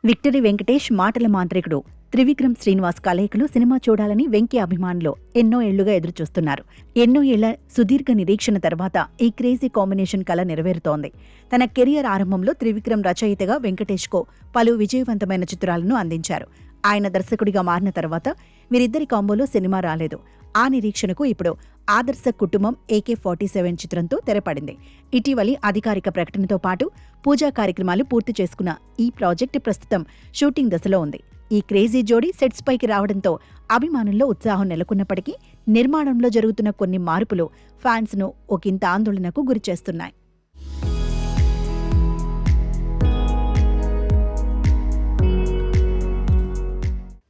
Victory Venkatesh మాటల మాంత్రికుడు త్రివిక్రమ్ శ్రీనివాస్ కలయికలు సినిమా చూడాలని వెంకీ అభిమానులు ఎన్నో ఏళ్లుగా ఎదురుచూస్తున్నారు. ఎన్నో ఏళ్ల సుదీర్ఘ నిరీక్షణ తర్వాత ఈ క్రేజీ కాంబినేషన్ కల నెరవేరుతోంది. తన కెరియర్ ఆరంభంలో త్రివిక్రమ్ రచయితగా వెంకటేష్కు పలు విజయవంతమైన చిత్రాలను అందించారు. ఆయన దర్శకుడిగా మారిన తర్వాత వీరిద్దరి కాంబోలో సినిమా రాలేదు. ఆ నిరీక్షణకు ఇప్పుడు ఆదర్శ కుటుంబం AK-47 చిత్రంతో తెరపడింది. ఇటీవలి అధికారిక ప్రకటనతో పాటు పూజా కార్యక్రమాలు పూర్తి చేసుకున్న ఈ ప్రాజెక్టు ప్రస్తుతం షూటింగ్ దశలో ఉంది. ఈ క్రేజీ జోడీ సెట్స్ పైకి రావడంతో అభిమానుల్లో ఉత్సాహం నెలకొన్నప్పటికీ నిర్మాణంలో జరుగుతున్న కొన్ని మార్పులు ఫ్యాన్స్ను ఒకంత ఆందోళనకు గురిచేస్తున్నాయి.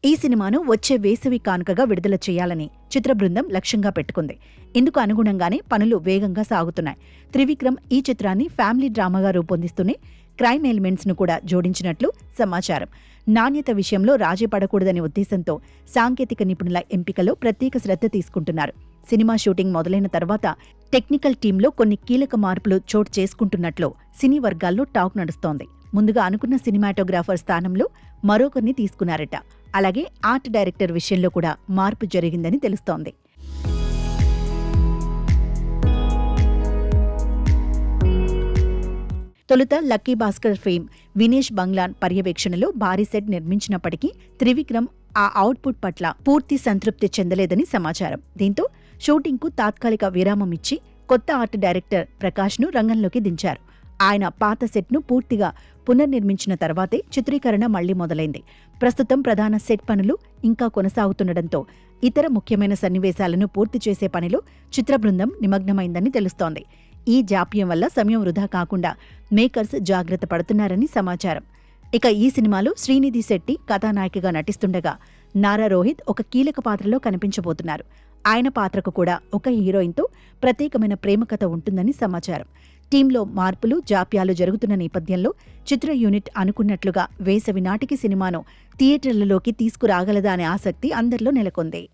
ఈ సినిమాను వచ్చే వేసవి కానుకగా విడుదల చేయాలని చిత్ర బృందం లక్ష్యంగా పెట్టుకుంది. ఇందుకు అనుగుణంగానే పనులు వేగంగా సాగుతున్నాయి. త్రివిక్రమ్ ఈ చిత్రాన్ని ఫ్యామిలీ డ్రామాగా రూపొందిస్తూనే క్రైమ్ ఎలిమెంట్స్ ను కూడా జోడించినట్లు సమాచారం. నాణ్యత విషయంలో రాజీ పడకూడదనే ఉద్దేశంతో సాంకేతిక నిపుణుల ఎంపికలో ప్రత్యేక శ్రద్ధ తీసుకుంటున్నారు. సినిమా షూటింగ్ మొదలైన తర్వాత టెక్నికల్ టీంలో కొన్ని కీలక మార్పులు చోటు చేసుకుంటున్నట్లు సినీ వర్గాల్లో టాక్ నడుస్తోంది. ముందుగా అనుకున్న సినిమాటోగ్రాఫర్ స్థానంలో మరొకరిని తీసుకున్నారట. అలాగే ఆర్ట్ డైరెక్టర్ విషయంలో కూడా మార్పు జరిగిందని తెలుస్తోంది. తొలుత లక్కీ భాస్కర్ ఫేమ్ వినేష్ బంగ్లాన్ పర్యవేక్షణలో భారీ సెట్ నిర్మించినప్పటికీ త్రివిక్రమ్ ఆ అవుట్పుట్ పట్ల పూర్తి సంతృప్తి చెందలేదని సమాచారం. దీంతో షూటింగ్కు తాత్కాలిక విరామం ఇచ్చి కొత్త ఆర్ట్ డైరెక్టర్ ప్రకాష్ను రంగంలోకి దించారు. ఆయన పాత సెట్ను పూర్తిగా పునర్నిర్మించిన తర్వాతే చిత్రీకరణ మళ్లీ మొదలైంది. ప్రస్తుతం ప్రధాన సెట్ పనులు ఇంకా కొనసాగుతుండటంతో ఇతర ముఖ్యమైన సన్నివేశాలను పూర్తి చేసే పనిలో చిత్ర బృందం నిమగ్నమైందని తెలుస్తోంది. ఈ జాప్యం వల్ల సమయం వృధా కాకుండా మేకర్స్ జాగ్రత్త పడుతున్నారని సమాచారం. ఇక ఈ సినిమాలో శ్రీనిధి శెట్టి కథానాయికగా నటిస్తుండగా నారా రోహిత్ ఒక కీలక పాత్రలో కనిపించబోతున్నారు. ఆయన పాత్రకు కూడా ఒక హీరోయిన్తో ప్రత్యేకమైన ప్రేమ కథ ఉంటుందని సమాచారం. టీంలో మార్పులు జాప్యాలు జరుగుతున్న నేపథ్యంలో చిత్ర యూనిట్ అనుకున్నట్లుగా వేసవి నాటికి సినిమాను థియేటర్లలోకి తీసుకురాగలదా అనే ఆసక్తి అందరిలో నెలకొంది.